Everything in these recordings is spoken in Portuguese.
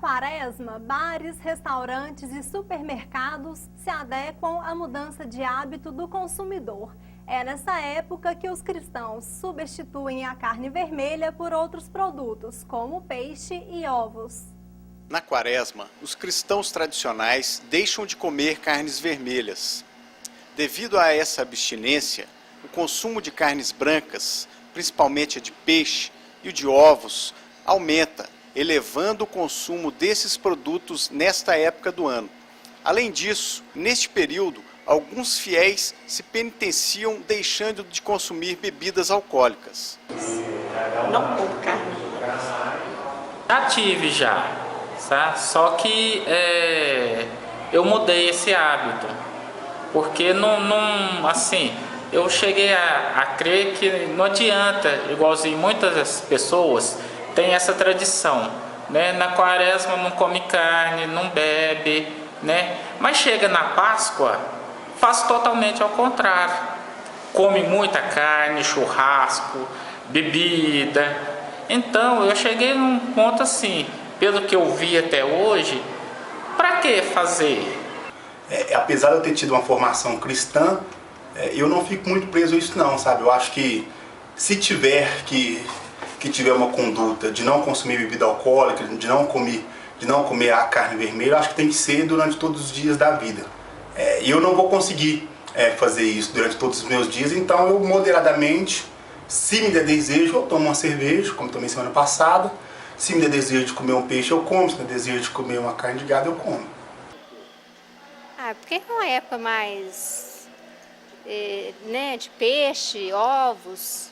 Quaresma, bares, restaurantes e supermercados se adequam à mudança de hábito do consumidor. É nessa época que os cristãos substituem a carne vermelha por outros produtos, como peixe e ovos. Na Quaresma, os cristãos tradicionais deixam de comer carnes vermelhas. Devido a essa abstinência, o consumo de carnes brancas, principalmente a de peixe e o de ovos, aumenta, elevando o consumo desses produtos nesta época do ano. Além disso, neste período, alguns fiéis se penitenciam deixando de consumir bebidas alcoólicas. Não como carne. Já tive tá? Só que eu mudei esse hábito, porque assim, eu cheguei a crer que não adianta, igualzinho muitas pessoas têm essa tradição, né? Na Quaresma não come carne, não bebe, né? Mas chega na Páscoa, faz totalmente ao contrário. Come muita carne, churrasco, bebida. Então eu cheguei num ponto assim, pelo que eu vi até hoje, para que fazer? Apesar de eu ter tido uma formação cristã, eu não fico muito preso a isso não, sabe? Eu acho que se tiver que tiver uma conduta de não consumir bebida alcoólica, de não comer a carne vermelha, eu acho que tem que ser durante todos os dias da vida. E eu não vou conseguir fazer isso durante todos os meus dias, então eu moderadamente, se me der desejo, eu tomo uma cerveja, como tomei semana passada. Se me der desejo de comer um peixe, eu como. Se me der desejo de comer uma carne de gado, eu como. Porque é uma época mais né, de peixe, ovos,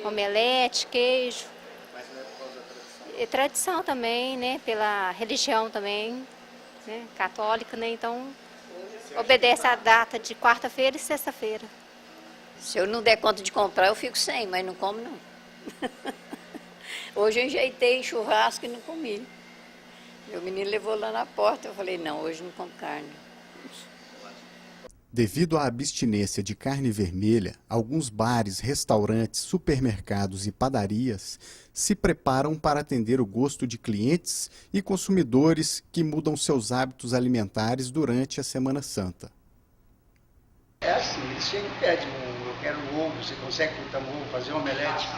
omelete, queijo. É tradição também, né? Pela religião também, né? Católica, né? Então obedece a data de quarta-feira e sexta-feira. Se eu não der conta de comprar, eu fico sem, mas não como não. Hoje eu enjeitei churrasco e não comi. Meu menino levou lá na porta, eu falei, não, hoje não como carne. Devido à abstinência de carne vermelha, alguns bares, restaurantes, supermercados e padarias se preparam para atender o gosto de clientes e consumidores que mudam seus hábitos alimentares durante a Semana Santa. É assim, eles chegam e pedem, eu quero um ovo, você consegue fritar um ovo, fazer um omelete?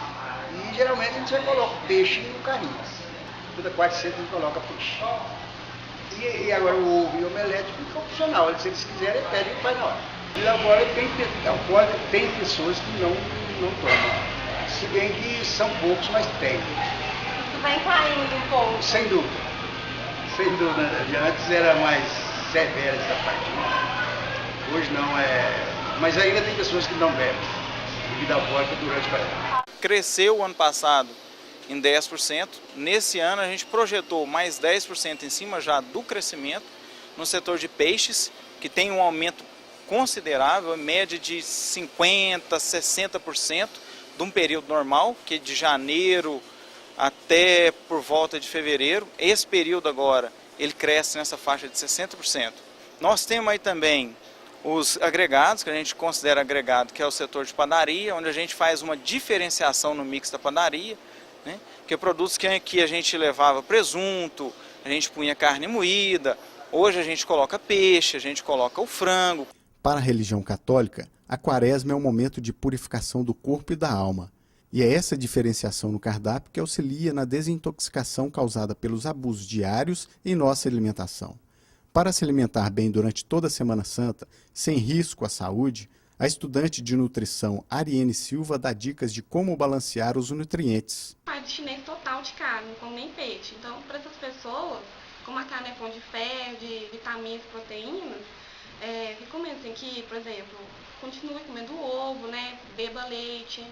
E geralmente a gente já coloca peixe no carrinho. Toda quarta e sexta a gente coloca peixe. E agora o ovo e o omelete fica opcional, se eles quiserem, pedem e faz na hora. E agora tem pessoas que não tomam. Se bem que são poucos, mas tem. Isso vem caindo um pouco. Sem dúvida. Sem dúvida. Antes era mais severa essa parte. Hoje não é. Mas ainda tem pessoas que não bebem bebida alcoólica durante o Quaresma. Cresceu o ano passado em 10%. Nesse ano a gente projetou mais 10% em cima já do crescimento no setor de peixes, que tem um aumento considerável, média de 50%, 60% de um período normal, que é de janeiro até por volta de fevereiro. Esse período agora, ele cresce nessa faixa de 60%. Nós temos aí também os agregados, que a gente considera agregado, que é o setor de padaria, onde a gente faz uma diferenciação no mix da padaria, né? Que produtos que aqui a gente levava presunto, a gente punha carne moída, hoje a gente coloca peixe, a gente coloca o frango. Para a religião católica, a Quaresma é um momento de purificação do corpo e da alma. E é essa diferenciação no cardápio que auxilia na desintoxicação causada pelos abusos diários em nossa alimentação. Para se alimentar bem durante toda a Semana Santa, sem risco à saúde, a estudante de nutrição Ariene Silva dá dicas de como balancear os nutrientes. Faz abstinência total de carne, não come nem peixe. Então, para essas pessoas, como a carne é fonte de ferro, de vitaminas, proteínas, recomendo assim, que, por exemplo, continue comendo ovo, né? Beba leite,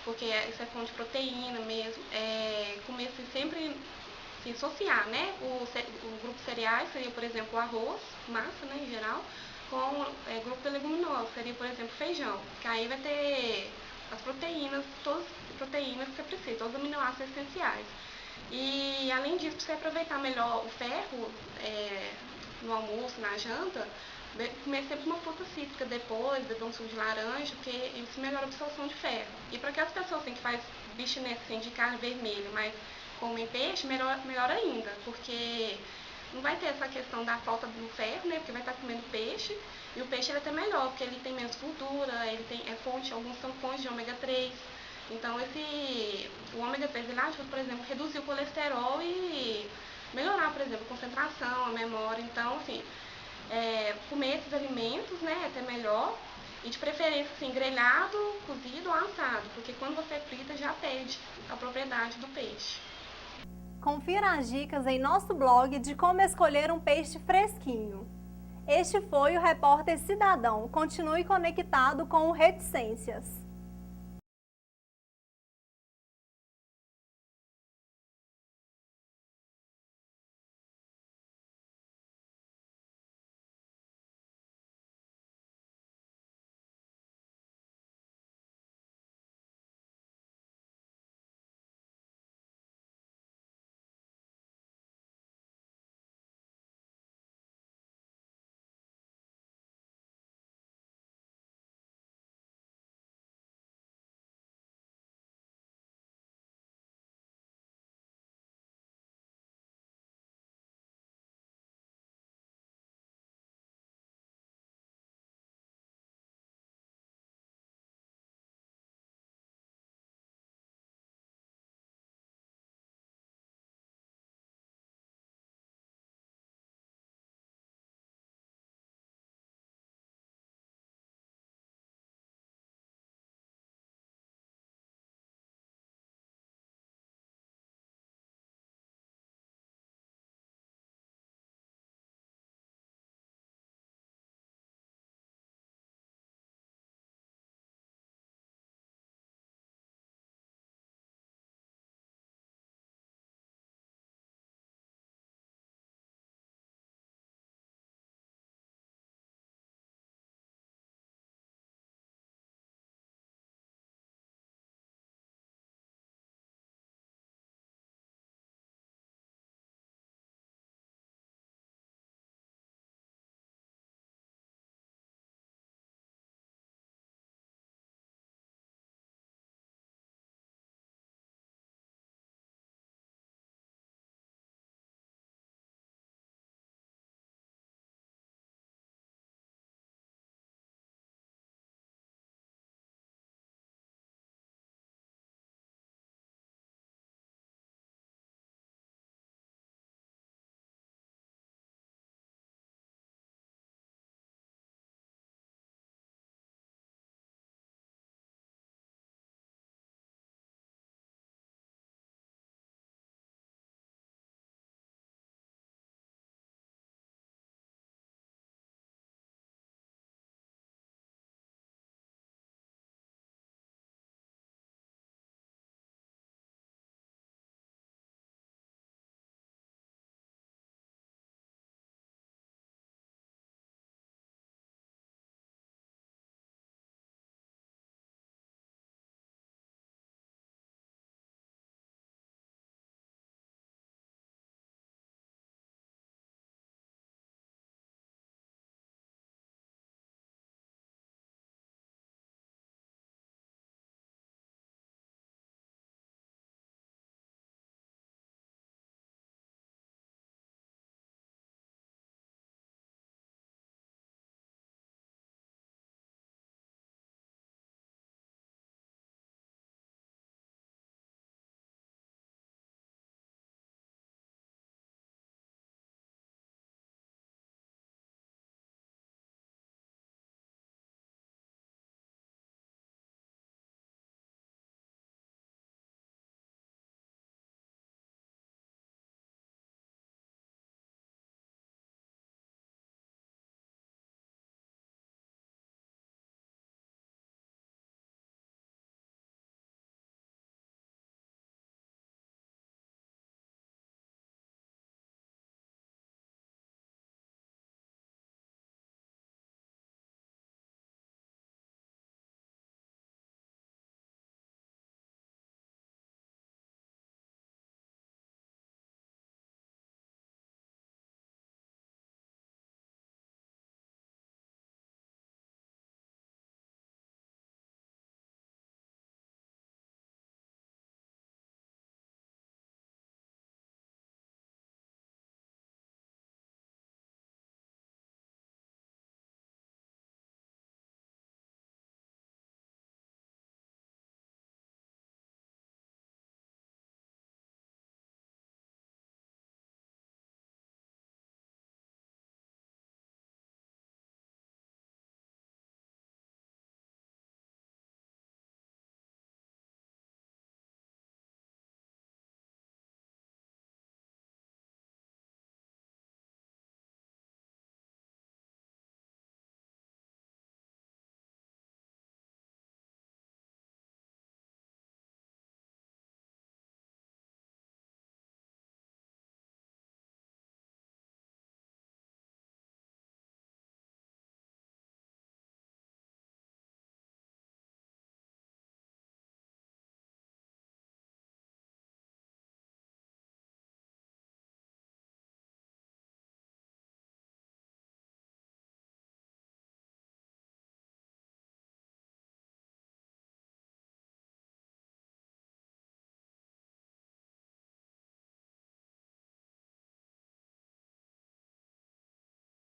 porque isso é fonte de proteína mesmo. Comer assim, sempre se associar, né? O grupo de cereais seria, por exemplo, o arroz, massa, né, em geral, com o grupo de leguminosos, seria, por exemplo, feijão, que aí vai ter as proteínas, todas as proteínas que você precisa, todos os aminoácidos essenciais. E, além disso, para você aproveitar melhor o ferro no almoço, na janta, comer sempre uma fruta cítrica depois, beber um suco de laranja, porque isso melhora a absorção de ferro. E para aquelas pessoas assim, que faz abstinência assim, de carne vermelha, mas comem peixe, melhor ainda, porque não vai ter essa questão da falta do ferro, né? Porque vai estar comendo peixe, e o peixe ele é até melhor, porque ele tem menos gordura, ele tem alguns são fontes de ômega 3. Então o ômega 3 ele ajuda, por exemplo, a reduzir o colesterol e melhorar, por exemplo, a concentração, a memória. Então, assim, comer esses alimentos, né, é até melhor. E de preferência, assim, grelhado, cozido ou assado, porque quando você frita já perde a propriedade do peixe. Confira as dicas em nosso blog de como escolher um peixe fresquinho. Este foi o Repórter Cidadão. Continue conectado com o Reticências.